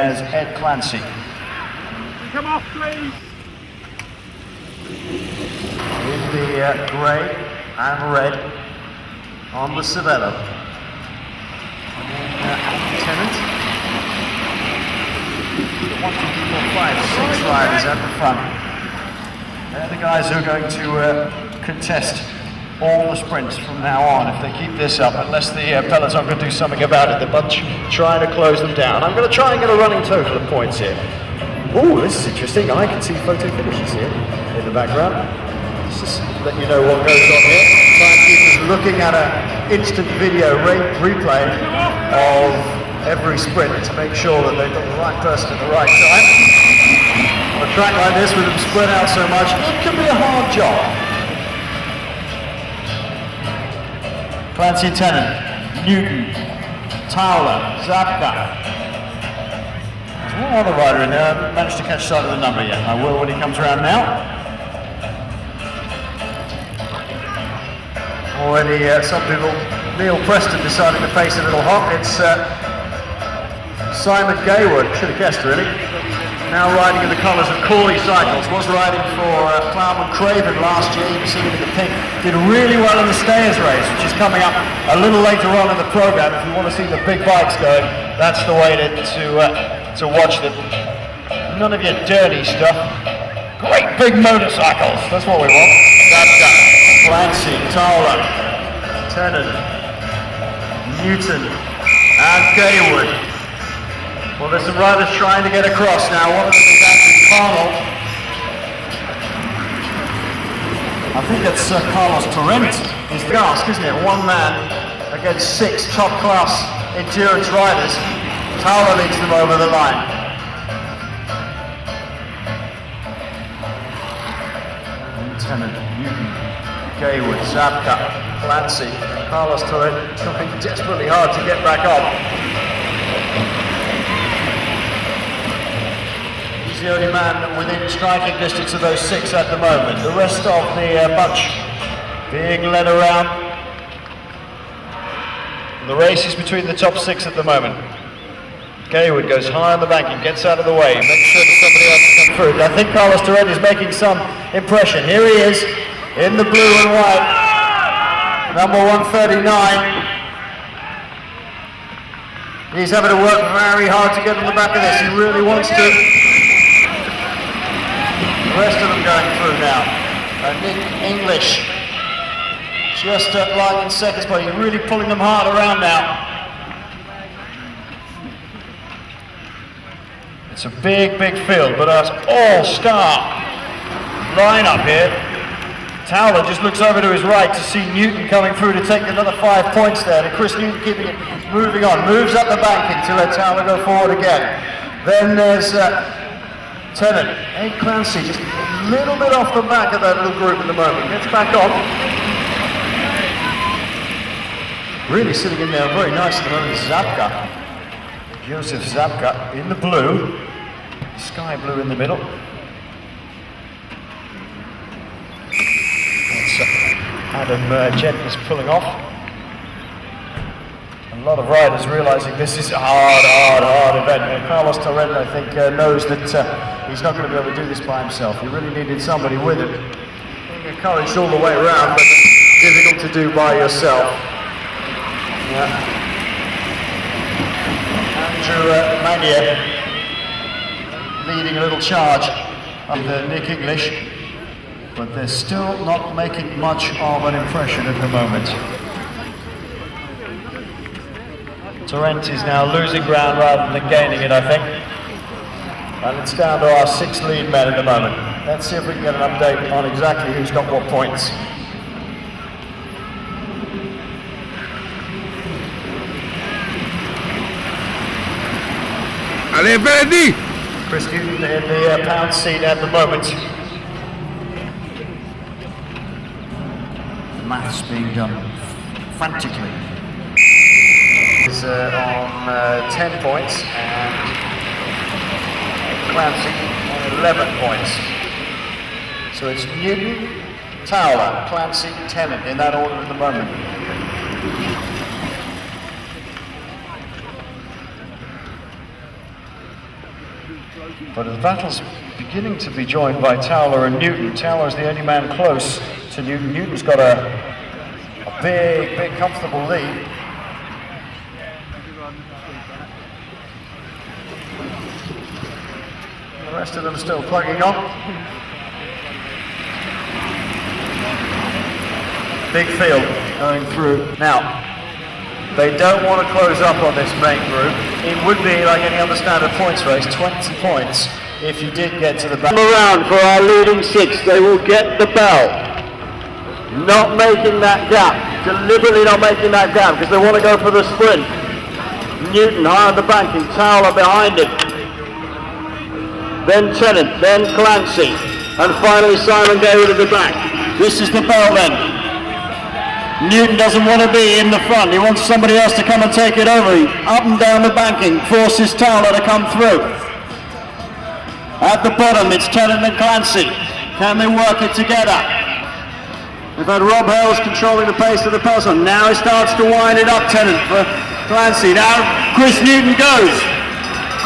as Ed Clancy. Come off, please. In the grey and red on the Seveso. And then Tennant. 1, 2, 3, 4, 5, 6 riders at the front. They're the guys who are going to contest all the sprints from now on if they keep this up, unless the peloton can do something about it. The bunch trying to close them down. I'm going to try and get a running total of points here. Oh, this is interesting. I can see photo finishes here in the background. Just to let you know what goes on here. Timekeepers looking at an instant video replay of every sprint to make sure that they've got the right person at the right time. On a track like this with them spread out so much, it can be a hard job. Clancy, Tennant, Newton, Towler, Zabka. There's one other rider in there. I haven't managed to catch sight of the number yet. I will when he comes around now. Already some people, Neil Preston decided to face a little hot. It's Simon Gaywood, should have guessed really. Now riding in the colours of Corey Cycles, was riding for Plowman Craven last year. You can see him in the pink. Did really well in the Stayers race, which is coming up a little later on in the programme. If you want to see the big bikes going, that's the way to watch them. None of your dirty stuff. Great big motorcycles, that's what we want. That's done. Clancy, Towler, Tennant, Newton, and Gaywood. Well, there's some riders trying to get across now. One of them is actually Carlo. I think it's Carlos Torrent is the ask, isn't it? One man against 6 top-class endurance riders. Towler leads them over the line. Tennant, Newton, Gaywood, Zabka, Clancy, Carlos Torrent trying desperately hard to get back up. The only man within striking distance of those 6 at the moment. The rest of the bunch being led around. The race is between the top 6 at the moment. Gaywood goes high on the banking, gets out of the way, makes sure that somebody else can come through. I think Carlos Torrent is making some impression. Here he is in the blue and white, number 139. He's having to work very hard to get on the back of this. He really wants to. The rest of them going through now. Nick English just lying in second spot. He's really pulling them hard around now. It's a big, big field, but an all-star lineup here. Towler just looks over to his right to see Newton coming through to take another 5 points there. And Chris Newton keeping it moving on, moves up the banking to let Towler go forward again. Then there's Tennant, Ed Clancy, just a little bit off the back of that little group at the moment. Gets back on. Really sitting in there very nice at the moment. Zabka. Joseph Zabka in the blue. Sky blue in the middle. That's Adam Jenkins pulling off. A lot of riders realising this is a hard event. And Carlos Torrent, I think, knows that he's not going to be able to do this by himself. He really needed somebody with him. Being encouraged all the way around, but difficult to do by yourself. Yeah. Andrew Maio leading a little charge under Nick English, but they're still not making much of an impression at the moment. Torrent is now losing ground rather than gaining it, I think. And it's down to our 6 lead men at the moment. Let's see if we can get an update on exactly who's got what points. Allez, Freddy! Chris Newton in the pound seat at the moment. Maths being done frantically. Is on 10 points and Clancy on 11 points. So it's Newton, Towler, Clancy, Tennant in that order at the moment. But the battle's beginning to be joined by Towler and Newton. Towler's the only man close to Newton. Newton's got a big, comfortable lead. The rest of them still plugging on. Big field going through. Now, they don't want to close up on this main group. It would be like any other standard points race, 20 points if you did get to the back. Around for our leading six, they will get the bell. Not making that gap, deliberately not making that gap because they want to go for the sprint. Newton high on the banking, Towler behind him. Then Tennant, then Clancy, and finally Simon Gayward at the back. This is the bell then. Newton doesn't want to be in the front, he wants somebody else to come and take it over. He up and down the banking, forces Towler to come through. At the bottom it's Tennant and Clancy. Can they work it together? We've had Rob Hales controlling the pace of the peloton. Now he starts to wind it up, Tennant for Clancy. Now Chris Newton goes.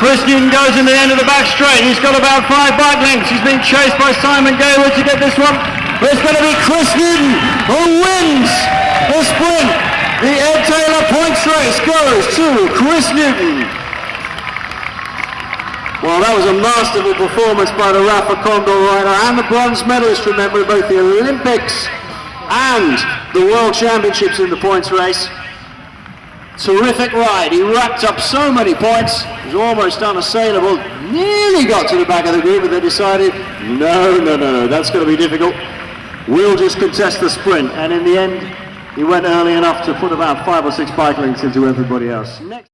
Chris Newton goes in the end of the back straight. He's got about 5 bike lengths. He's being chased by Simon Gayward to get this one. But it's going to be Chris Newton who wins the sprint. The Ed Taylor points race goes to Chris Newton. Well, that was a masterful performance by the Rafa Condor rider and the bronze medalist, remember, both the Olympics and the World Championships in the points race. Terrific ride. He racked up so many points. He was almost unassailable. Nearly got to the back of the group, but they decided, no, that's going to be difficult. We'll just contest the sprint. And in the end, he went early enough to put about 5 or 6 bike lengths into everybody else. Next